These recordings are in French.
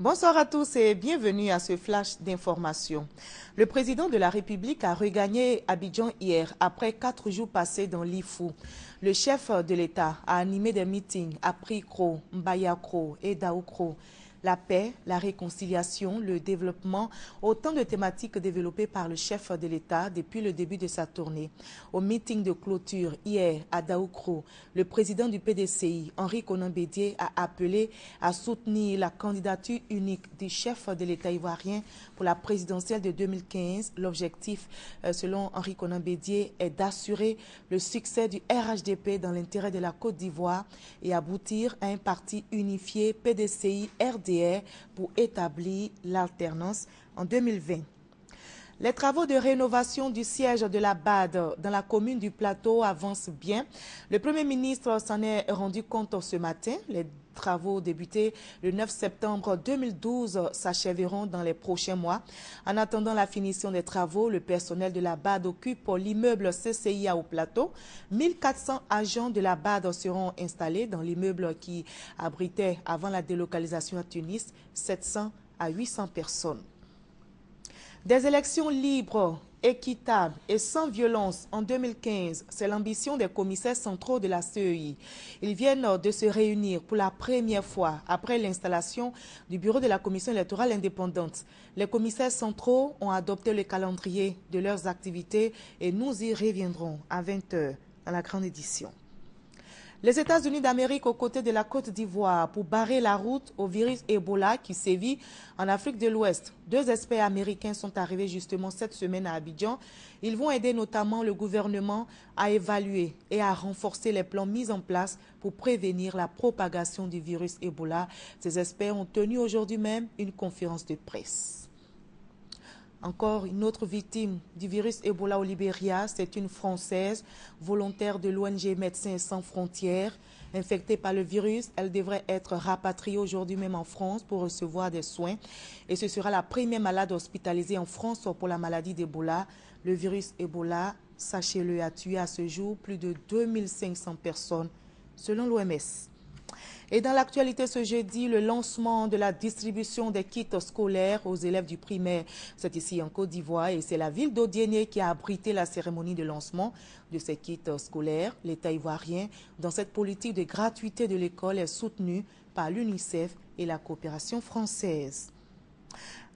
Bonsoir à tous et bienvenue à ce flash d'information. Le président de la République a regagné Abidjan hier après 4 jours passés dans l'Ifou. Le chef de l'État a animé des meetings à Prikro, Mbayakro et Daoukro. La paix, la réconciliation, le développement, autant de thématiques développées par le chef de l'État depuis le début de sa tournée. Au meeting de clôture hier à Daoukro, le président du PDCI, Henri Konan Bédié, a appelé à soutenir la candidature unique du chef de l'État ivoirien pour la présidentielle de 2015. L'objectif, selon Henri Konan Bédié, est d'assurer le succès du RHDP dans l'intérêt de la Côte d'Ivoire et aboutir à un parti unifié PDCI-RDR pour établir l'alternance en 2020. Les travaux de rénovation du siège de la BAD dans la commune du Plateau avancent bien. Le Premier ministre s'en est rendu compte ce matin. Les travaux débutés le 9 septembre 2012 s'achèveront dans les prochains mois. En attendant la finition des travaux, le personnel de la BAD occupe l'immeuble CCIA au Plateau. 1400 agents de la BAD seront installés dans l'immeuble qui abritait avant la délocalisation à Tunis 700 à 800 personnes. Des élections libres, équitables et sans violence en 2015, c'est l'ambition des commissaires centraux de la CEI. Ils viennent de se réunir pour la première fois après l'installation du bureau de la Commission électorale indépendante. Les commissaires centraux ont adopté le calendrier de leurs activités et nous y reviendrons à 20 h dans la grande édition. Les États-Unis d'Amérique aux côtés de la Côte d'Ivoire pour barrer la route au virus Ebola qui sévit en Afrique de l'Ouest. 2 experts américains sont arrivés justement cette semaine à Abidjan. Ils vont aider notamment le gouvernement à évaluer et à renforcer les plans mis en place pour prévenir la propagation du virus Ebola. Ces experts ont tenu aujourd'hui même une conférence de presse. Encore une autre victime du virus Ebola au Libéria, c'est une Française volontaire de l'ONG Médecins sans frontières. Infectée par le virus, elle devrait être rapatriée aujourd'hui même en France pour recevoir des soins. Et ce sera la première malade hospitalisée en France pour la maladie d'Ebola. Le virus Ebola, sachez-le, a tué à ce jour plus de 2500 personnes selon l'OMS. Et dans l'actualité ce jeudi, le lancement de la distribution des kits scolaires aux élèves du primaire. C'est ici en Côte d'Ivoire et c'est la ville d'Odiéné qui a abrité la cérémonie de lancement de ces kits scolaires. L'État ivoirien, dans cette politique de gratuité de l'école, est soutenu par l'UNICEF et la coopération française.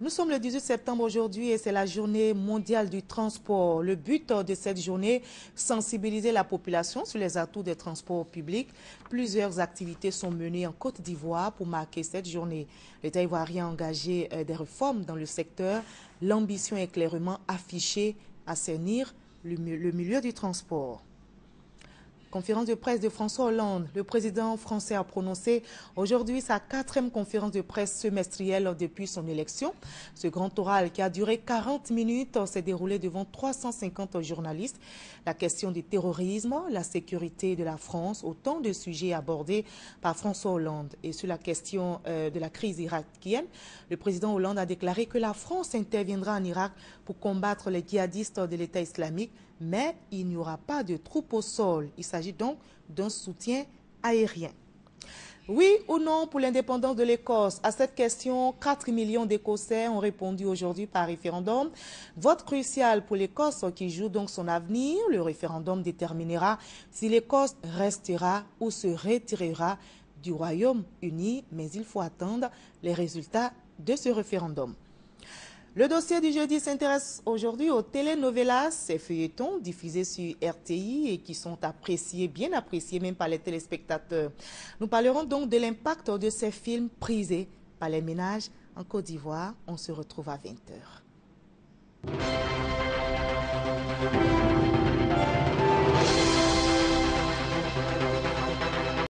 Nous sommes le 18 septembre aujourd'hui et c'est la journée mondiale du transport. Le but de cette journée, sensibiliser la population sur les atouts des transports publics. Plusieurs activités sont menées en Côte d'Ivoire pour marquer cette journée. L'État ivoirien a engagé des réformes dans le secteur. L'ambition est clairement affichée, assainir le milieu du transport. Conférence de presse de François Hollande. Le président français a prononcé aujourd'hui sa 4e conférence de presse semestrielle depuis son élection. Ce grand oral qui a duré 40 minutes s'est déroulé devant 350 journalistes. La question du terrorisme, la sécurité de la France, autant de sujets abordés par François Hollande. Et sur la question de la crise irakienne, le président Hollande a déclaré que la France interviendra en Irak pour combattre les djihadistes de l'État islamique, mais il n'y aura pas de troupes au sol. Il s'agit donc d'un soutien aérien. Oui ou non pour l'indépendance de l'Écosse? À cette question, 4 millions d'Écossais ont répondu aujourd'hui par référendum. Vote crucial pour l'Écosse qui joue donc son avenir. Le référendum déterminera si l'Écosse restera ou se retirera du Royaume-Uni, mais il faut attendre les résultats de ce référendum. Le dossier du jeudi s'intéresse aujourd'hui aux telenovelas, ces feuilletons diffusés sur RTI et qui sont appréciés, bien appréciés même par les téléspectateurs. Nous parlerons donc de l'impact de ces films prisés par les ménages en Côte d'Ivoire. On se retrouve à 20 h.